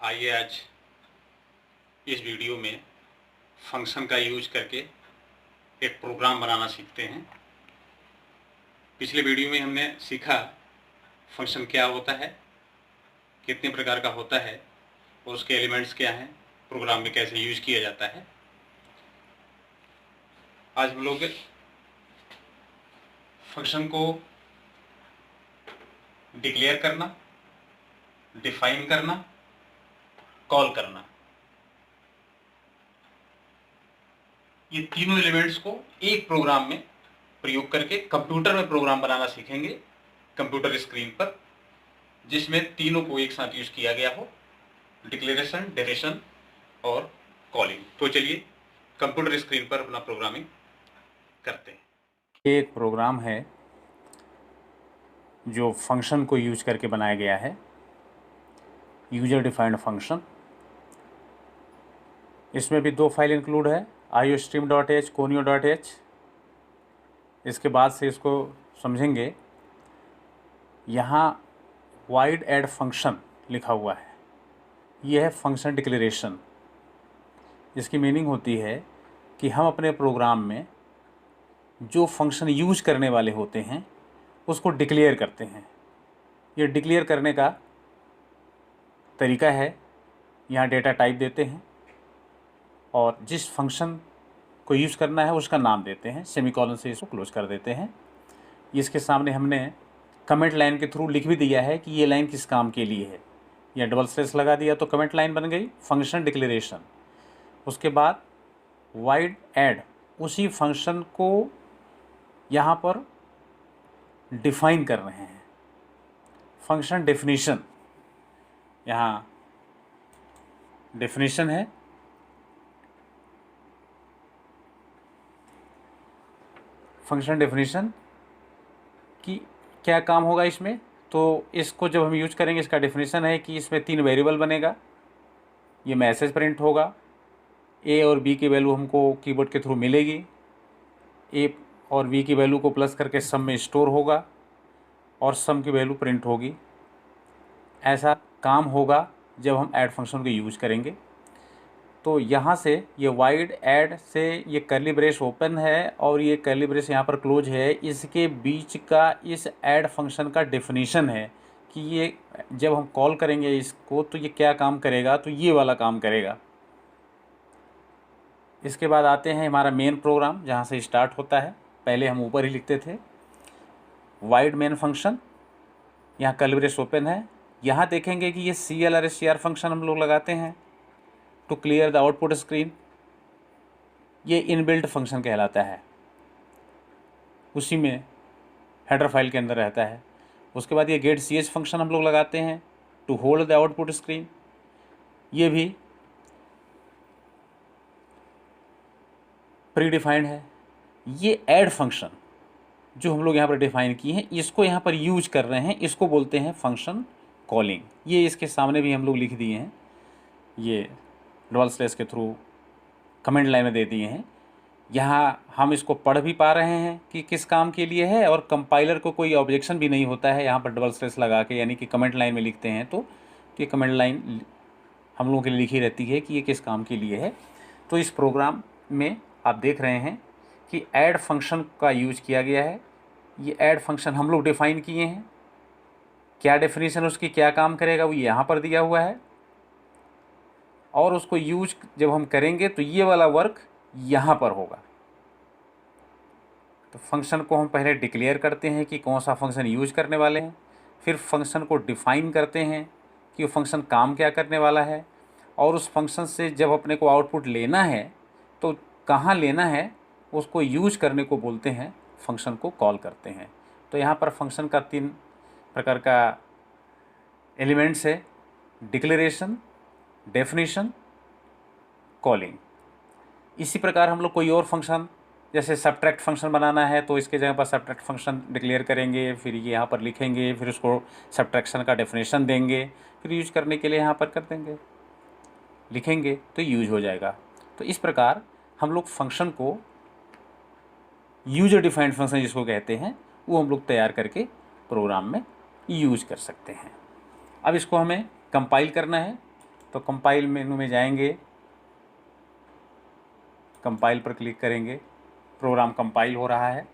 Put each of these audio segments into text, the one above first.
आइए आज इस वीडियो में फंक्शन का यूज करके एक प्रोग्राम बनाना सीखते हैं। पिछले वीडियो में हमने सीखा फंक्शन क्या होता है, कितने प्रकार का होता है और उसके एलिमेंट्स क्या हैं, प्रोग्राम में कैसे यूज किया जाता है। आज हम लोग फंक्शन को डिक्लेयर करना, डिफाइन करना, कॉल करना, ये तीनों एलिमेंट्स को एक प्रोग्राम में प्रयोग करके कंप्यूटर में प्रोग्राम बनाना सीखेंगे, कंप्यूटर स्क्रीन पर, जिसमें तीनों को एक साथ यूज किया गया हो, डिक्लेरेशन, डेफिनेशन और कॉलिंग। तो चलिए कंप्यूटर स्क्रीन पर अपना प्रोग्रामिंग करते हैं। ये एक प्रोग्राम है जो फंक्शन को यूज करके बनाया गया है, यूजर डिफाइंड फंक्शन। इसमें भी दो फाइल इंक्लूड है, iostream.h, conio.h। इसके बाद से इसको समझेंगे। यहाँ वाइड ऐड फंक्शन लिखा हुआ है, यह है फंक्शन डिक्लेरेशन। इसकी मीनिंग होती है कि हम अपने प्रोग्राम में जो फंक्शन यूज करने वाले होते हैं उसको डिक्लेयर करते हैं। ये डिक्लेयर करने का तरीका है, यहाँ डेटा टाइप देते हैं और जिस फंक्शन को यूज़ करना है उसका नाम देते हैं, सेमीकोलन से इसको क्लोज कर देते हैं। इसके सामने हमने कमेंट लाइन के थ्रू लिख भी दिया है कि ये लाइन किस काम के लिए है। या डबल स्लैश लगा दिया तो कमेंट लाइन बन गई, फंक्शन डिक्लेरेशन। उसके बाद वाइड ऐड, उसी फंक्शन को यहाँ पर डिफाइन कर रहे हैं, फंक्शन डेफिनेशन। यहाँ डेफिनेशन है, फंक्शन डेफिनेशन कि क्या काम होगा इसमें। तो इसको जब हम यूज करेंगे, इसका डेफिनेशन है कि इसमें 3 वेरिएबल बनेगा, ये मैसेज प्रिंट होगा, ए और बी की वैल्यू हमको कीबोर्ड के थ्रू मिलेगी, ए और बी की वैल्यू को प्लस करके सम में स्टोर होगा और सम की वैल्यू प्रिंट होगी। ऐसा काम होगा जब हम ऐड फंक्शन को यूज करेंगे। तो यहाँ से ये वाइड ऐड से ये कर्ली ब्रेस ओपन है और ये कर्ली ब्रेस यहाँ पर क्लोज है, इसके बीच का इस ऐड फंक्शन का डेफिनेशन है कि ये जब हम कॉल करेंगे इसको तो ये क्या काम करेगा, तो ये वाला काम करेगा। इसके बाद आते हैं हमारा मेन प्रोग्राम, जहाँ से स्टार्ट होता है। पहले हम ऊपर ही लिखते थे वाइड मेन फंक्शन, यहाँ कर्ली ब्रेस ओपन है। यहाँ देखेंगे कि ये CLR फंक्शन हम लोग लगाते हैं to clear the output screen. ये इनबिल्ट फंक्शन कहलाता है, उसी में हेडर फाइल के अंदर रहता है। उसके बाद ये गेट ch फंक्शन हम लोग लगाते हैं to hold the output screen. ये भी प्री डिफाइंड है। ये ऐड फंक्शन जो हम लोग यहाँ पर डिफाइन किए हैं, इसको यहाँ पर यूज कर रहे हैं, इसको बोलते हैं फंक्शन कॉलिंग। ये इसके सामने भी हम लोग लिख दिए हैं, ये डबल स्लैश के थ्रू कमेंट लाइन में दे दिए हैं। यहाँ हम इसको पढ़ भी पा रहे हैं कि किस काम के लिए है और कंपाइलर को कोई ऑब्जेक्शन भी नहीं होता है यहाँ पर डबल स्लैश लगा के, यानी कि कमेंट लाइन में लिखते हैं तो ये कमेंट लाइन हम लोगों के लिए लिखी रहती है कि ये किस काम के लिए है। तो इस प्रोग्राम में आप देख रहे हैं कि ऐड फंक्शन का यूज किया गया है। ये ऐड फंक्शन हम लोग डिफाइन किए हैं, क्या डेफिनेशन उसकी क्या काम करेगा वो यहाँ पर दिया हुआ है, और उसको यूज जब हम करेंगे तो ये वाला वर्क यहाँ पर होगा। तो फंक्शन को हम पहले डिक्लेयर करते हैं कि कौन सा फंक्शन यूज करने वाले हैं, फिर फंक्शन को डिफाइन करते हैं कि वो फंक्शन काम क्या करने वाला है, और उस फंक्शन से जब अपने को आउटपुट लेना है तो कहाँ लेना है उसको यूज करने को बोलते हैं, फंक्शन को कॉल करते हैं। तो यहाँ पर फंक्शन का 3 प्रकार का एलिमेंट्स है, डिक्लेरेशन, डेफिनेशन, कॉलिंग। इसी प्रकार हम लोग कोई और फंक्शन, जैसे सब्ट्रैक्ट फंक्शन बनाना है तो इसके जगह पर सब्ट्रैक्ट फंक्शन डिक्लेयर करेंगे, फिर ये यहाँ पर लिखेंगे, फिर उसको सब्ट्रैक्शन का डेफिनेशन देंगे, फिर यूज करने के लिए यहाँ पर कर देंगे, लिखेंगे तो यूज हो जाएगा। तो इस प्रकार हम लोग फंक्शन को, यूजर डिफाइंड फंक्शन जिसको कहते हैं, वो हम लोग तैयार करके प्रोग्राम में यूज कर सकते हैं। अब इसको हमें कंपाइल करना है। तो कंपाइल मेनू में जाएंगे, कंपाइल पर क्लिक करेंगे, प्रोग्राम कंपाइल हो रहा है।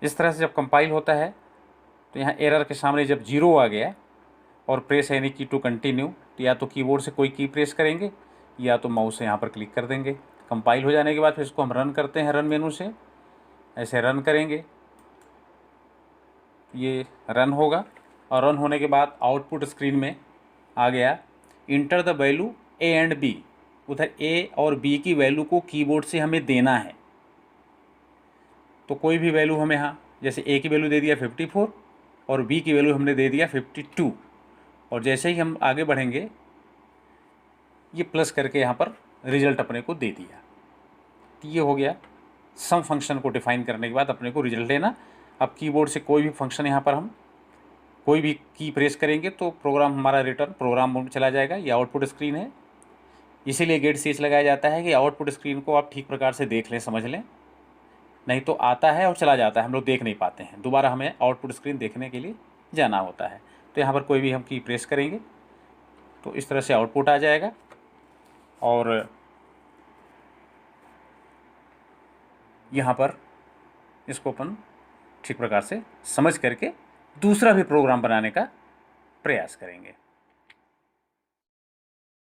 इस तरह से जब कंपाइल होता है तो यहाँ एरर के सामने जब 0 आ गया और प्रेस एनी की टू कंटिन्यू, तो या तो कीबोर्ड से कोई की प्रेस करेंगे या तो माउस से यहाँ पर क्लिक कर देंगे। कंपाइल हो जाने के बाद फिर इसको हम रन करते हैं, रन मेनू से ऐसे रन करेंगे, ये रन होगा और रन होने के बाद आउटपुट स्क्रीन में आ गया enter the value A and B. उधर ए और बी की वैल्यू को कीबोर्ड से हमें देना है, तो कोई भी वैल्यू हमें यहाँ जैसे ए की वैल्यू दे दिया 54 और बी की वैल्यू हमने दे दिया 52, और जैसे ही हम आगे बढ़ेंगे ये प्लस करके यहाँ पर रिजल्ट अपने को दे दिया। तो ये हो गया सम फंक्शन को डिफाइन करने के बाद अपने को रिजल्ट लेना। अब कीबोर्ड से कोई भी फंक्शन यहाँ पर हम कोई भी की प्रेस करेंगे तो प्रोग्राम हमारा रिटर्न प्रोग्राम मोड में चला जाएगा। ये आउटपुट स्क्रीन है, इसीलिए गेट CH लगाया जाता है कि आउटपुट स्क्रीन को आप ठीक प्रकार से देख लें, समझ लें, नहीं तो आता है और चला जाता है, हम लोग देख नहीं पाते हैं, दोबारा हमें आउटपुट स्क्रीन देखने के लिए जाना होता है। तो यहाँ पर कोई भी हम की प्रेस करेंगे तो इस तरह से आउटपुट आ जाएगा। और यहाँ पर इसको अपन ठीक प्रकार से समझ करके दूसरा भी प्रोग्राम बनाने का प्रयास करेंगे।